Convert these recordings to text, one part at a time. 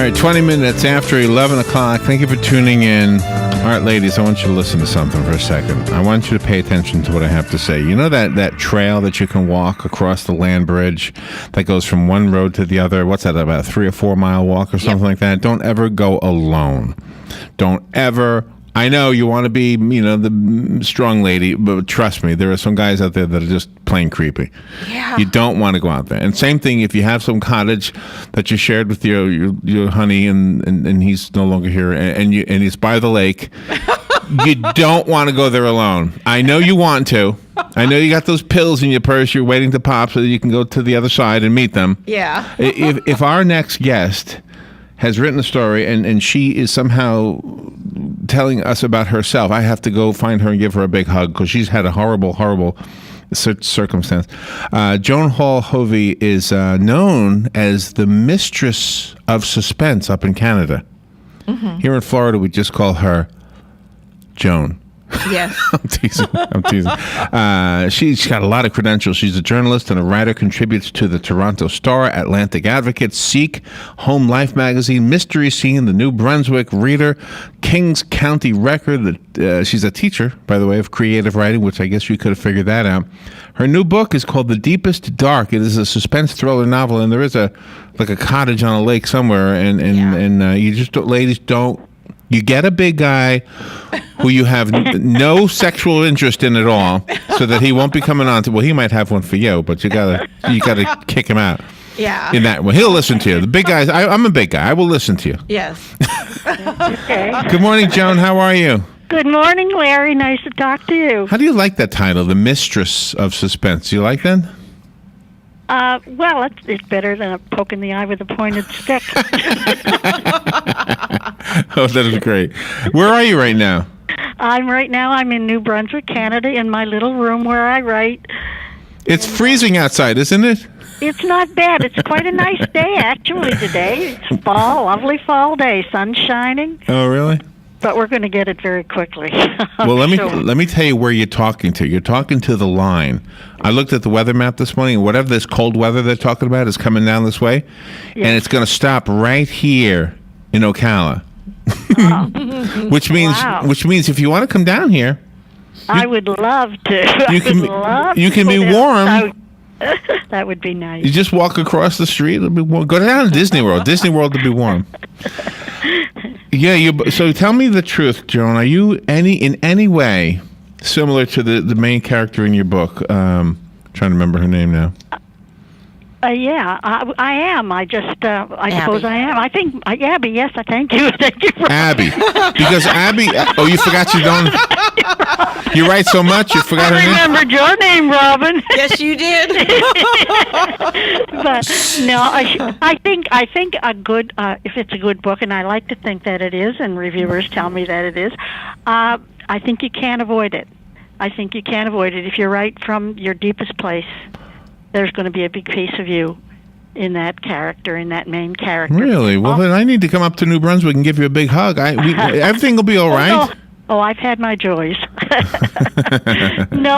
right, 20 minutes after 11 o'clock. Thank you for tuning in. All right, ladies, I want you to listen to something for a second. I want you to pay attention to what I have to say. You know that trail that you can walk across the land bridge that goes from one road to the other? What's that, about a 3 or 4 mile walk or something like that? Don't ever go alone. Don't ever. I know you want to be, the strong lady, but trust me, there are some guys out there that are just plain creepy. Yeah. You don't want to go out there. And same thing if you have some cottage that you shared with your honey and he's no longer here and he's by the lake. You don't want to go there alone. I know you want to. I know you got those pills in your purse you're waiting to pop so that you can go to the other side and meet them. Yeah. If our next guest has written a story and she is somehow telling us about herself, I have to go find her and give her a big hug because she's had a horrible, horrible circumstance. Joan Hall Hovey is known as the mistress of suspense up in Canada. Mm-hmm. Here in Florida, we just call her Joan. Yes. I'm teasing. She's got a lot of credentials. She's a journalist and a writer, contributes to the Toronto Star, Atlantic Advocate, Seek, Home Life Magazine, Mystery Scene, the New Brunswick Reader, Kings County Record. She's a teacher, by the way, of creative writing, which I guess you could have figured that out. Her new book is called The Deepest Dark. It is a suspense thriller novel, and there is a cottage on a lake somewhere, and you just don't, ladies, don't. You get a big guy who you have no sexual interest in at all, so that he won't be coming on to. Well, he might have one for you, but you gotta kick him out. Yeah. In that, well, he'll listen to you. The big guys. I'm a big guy. I will listen to you. Yes. Okay. Good morning, Joan. How are you? Good morning, Larry. Nice to talk to you. How do you like that title, The Mistress of Suspense? You like that? Well, it's better than a poke in the eye with a pointed stick. Oh, that is great. Where are you right now? I'm in New Brunswick, Canada, in my little room where I write. It's freezing outside, isn't it? It's not bad. It's quite a nice day, actually, today. It's fall, lovely fall day, sun shining. Oh, really? But we're going to get it very quickly. Well, let me tell you where you're talking to. You're talking to the line. I looked at the weather map this morning, and whatever this cold weather they're talking about is coming down this way, and it's going to stop right here in Ocala. Oh. which means if you want to come down here, I would love to. You can be warm. That would be nice. You just walk across the street. It'll be warm. Go down to Disney World. Disney World will be warm. Yeah. So tell me the truth, Joan. Are you in any way similar to the main character in your book? Trying to remember her name now. Yeah, I am. I suppose I am. I think Abby. Yes, I thank you. Thank you. Abby, because Abby. Oh, you forgot you don't. You write so much, you forgot her name. I remembered your name, Robin. Yes, you did. But no, I think a good if it's a good book, and I like to think that it is, and reviewers tell me that it is. I think you can't avoid it. I think you can't avoid it if you write from your deepest place. There's going to be a big piece of you in that character, in that main character. Really? Well, then I need to come up to New Brunswick and give you a big hug. Everything will be all right. Oh, I've had my joys. No,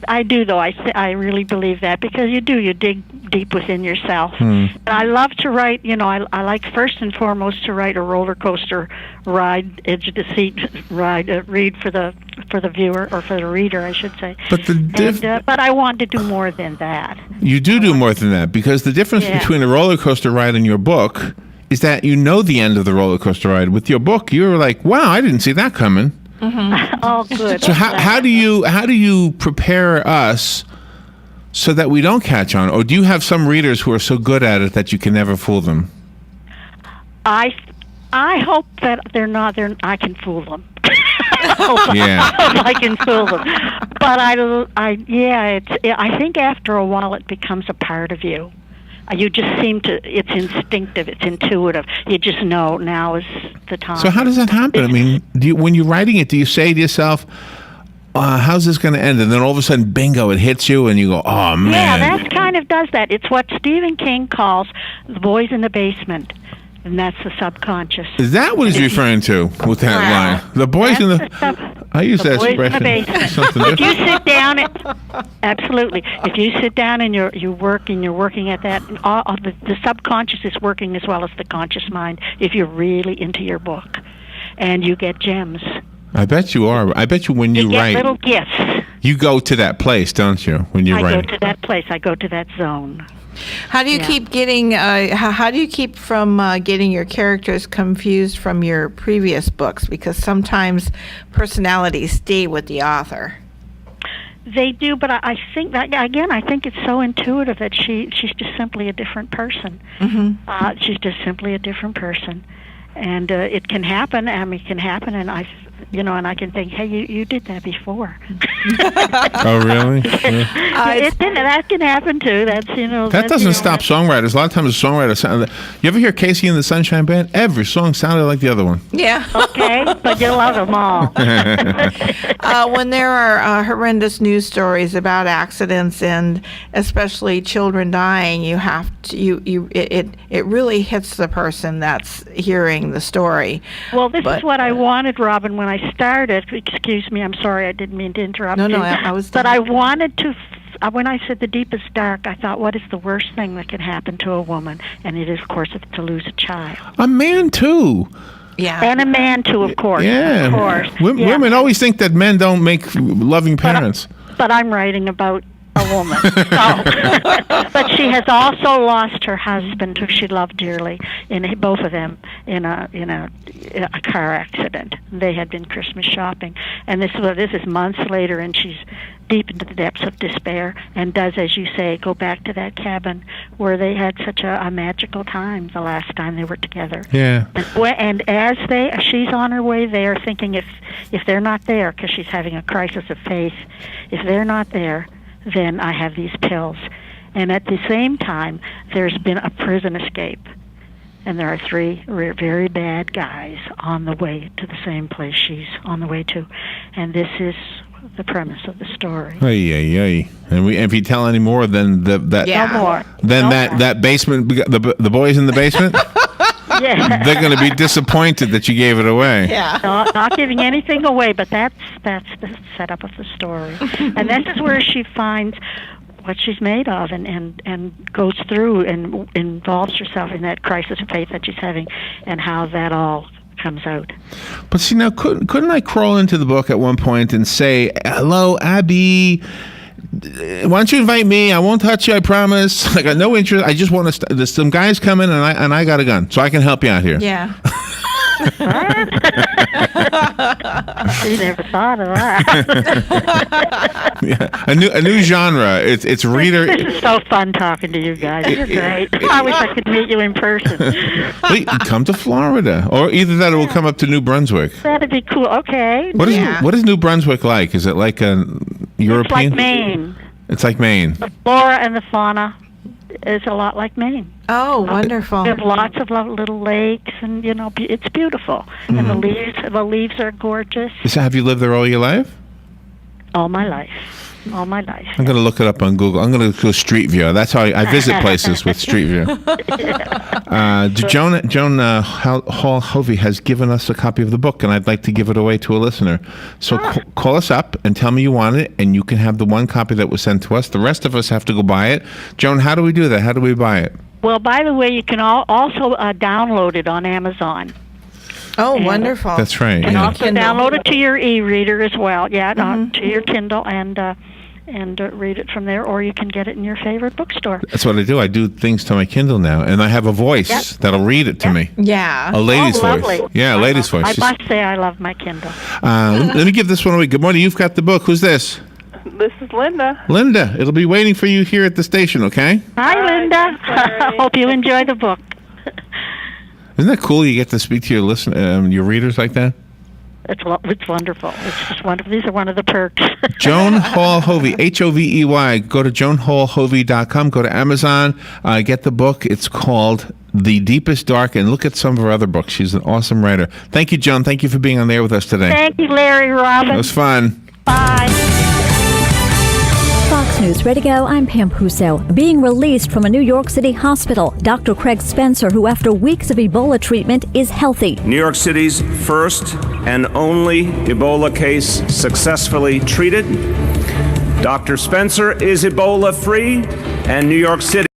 I do, though. I really believe that, because you dig deep within yourself. And I love to write, I like first and foremost to write a roller coaster ride, edge of the seat ride, read for the viewer, or for the reader, I should say. But but I want to do more than that. You do more than that, because the difference between a roller coaster ride and your book is that you know the end of the roller coaster ride. With your book, you're like, wow, I didn't see that coming. Mm-hmm. Oh, good. So how do you prepare us so that we don't catch on? Or do you have some readers who are so good at it that you can never fool them? I hope that they're not. I can fool them. Yeah. I hope I can fool them. But I think after a while it becomes a part of you. You just seem to, it's instinctive, it's intuitive. You just know now is the time. So how does that happen? I mean, when you're writing it, do you say to yourself, how's this going to end? And then all of a sudden, bingo, it hits you and you go, oh, man. Yeah, that kind of does that. It's what Stephen King calls the boys in the basement. And that's the subconscious. Is that what he's referring to with that line? The boys in the... I use that Boys in the expression. basement. Something If you different. sit down, absolutely. If you sit down and you're working at that, all the subconscious is working as well as the conscious mind. If you're really into your book, and you get gems, I bet you are. I bet you when you get write, little gifts. you go to that place, don't you? When you I write. go to that place. I go to that zone. How do you Yeah. keep getting? How do you keep from getting your characters confused from your previous books? Because sometimes personalities stay with the author. They do, but I think that again. I think it's so intuitive that she's just simply a different person. Mm-hmm. She's just simply a different person, and it can happen. I mean, it can happen, and and I can think, hey, you did that before. Oh, really? That can happen too. That doesn't stop songwriters. A lot of times, a songwriter sound. You ever hear Casey and the Sunshine Band? Every song sounded like the other one. Yeah. Okay, but you love them all. When there are horrendous news stories about accidents and especially children dying, you have to it really hits the person that's hearing the story. Well, this is what I wanted, Robin, when I started. Excuse me, I'm sorry, I didn't mean to interrupt you. No, I was. But I wanted to. When I said the deepest dark, I thought, what is the worst thing that can happen to a woman? And it is, of course, to lose a child. A man too. Yeah. And a man too, of course. Yeah. Of course. Yeah. Women always think that men don't make loving parents. But I'm writing about a woman. But she has also lost her husband, who she loved dearly, both of them in a car accident. They had been Christmas shopping, and this is months later, and she's deep into the depths of despair, and does, as you say, go back to that cabin where they had such a magical time the last time they were together. Yeah. And as she's on her way there, thinking if they're not there, because she's having a crisis of faith, if they're not there, then I have these pills. And at the same time, there's been a prison escape. And there are three very bad guys on the way to the same place she's on the way to. And this is the premise of the story. Ay. And if you tell any more, then No more. that basement, the boys in the basement, Yeah. they're going to be disappointed that you gave it away. Yeah. Not giving anything away, but that's the setup of the story. And this is where she finds what she's made of and goes through and involves herself in that crisis of faith that she's having, and how that all comes out. But see, now couldn't I crawl into the book at one point and say, "Hello, Abby, why don't you invite me? I won't touch you, I promise. I got no interest. I just want to. There's some guys coming, and I got a gun, so I can help you out here." Yeah. She never thought of that. Yeah, a new genre. It's reader. This is so fun talking to you guys. You're great. I wish I could meet you in person. Wait, come to Florida, or either that, or we'll come up to New Brunswick. That'd be cool. Okay. What is New Brunswick like? Is it like a European? It's like Maine. It's like Maine. The flora and the fauna is a lot like Maine. Oh, wonderful. We have lots of little lakes, and it's beautiful. Mm-hmm. And the leaves are gorgeous. So have you lived there all your life? All my life. I'm going to look it up on Google. I'm going to go Street View. That's how I visit places with Street View. Joan Hall Hovey has given us a copy of the book, and I'd like to give it away to a listener. So call us up and tell me you want it, and you can have the one copy that was sent to us. The rest of us have to go buy it. Joan, how do we do that? How do we buy it? Well, by the way, you can also download it on Amazon. Oh, wonderful. That's right. And Yeah. also download it to your e-reader as well. Yeah, to your Kindle, and read it from there, or you can get it in your favorite bookstore. That's what I do. I do things to my Kindle now, and I have a voice that'll read it to me. Yeah. A lady's voice. Lovely. Yeah, a lady's voice. I must say I love my Kindle. Let me give this one away. Good morning. You've got the book. Who's this? This is Linda. Linda. It'll be waiting for you here at the station, okay? Hi, Linda. Hi. Hope you enjoy the book. Isn't that cool? You get to speak to your readers like that? It's wonderful. It's just wonderful. These are one of the perks. Joan Hall Hovey, Hovey. Go to joanhallhovey.com. Go to Amazon. Get the book. It's called The Deepest Dark, and look at some of her other books. She's an awesome writer. Thank you, Joan. Thank you for being on the air with us today. Thank you, Larry, Robin. It was fun. Bye. Fox News Radio, I'm Pam Puso. Being released from a New York City hospital, Dr. Craig Spencer, who after weeks of Ebola treatment is healthy. New York City's first and only Ebola case successfully treated. Dr. Spencer is Ebola-free, and New York City